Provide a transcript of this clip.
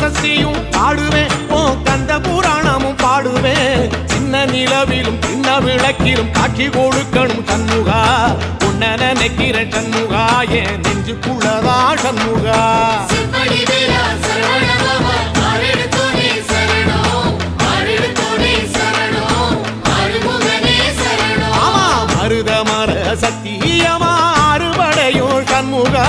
சஷ்டியும் பாடுவேன் ஓ கந்த புராணமும் பாடுவேன் சின்ன நிலவிலும் சின்ன விளக்கிலும் காட்சி கொடுக்கணும் சண்முகா உன்ன நினைக்கிற சண்முகா என் நெஞ்சுக்குள்ளதா சண்முகா மருத மர சத்தியமா அறுபடையும் சண்முகா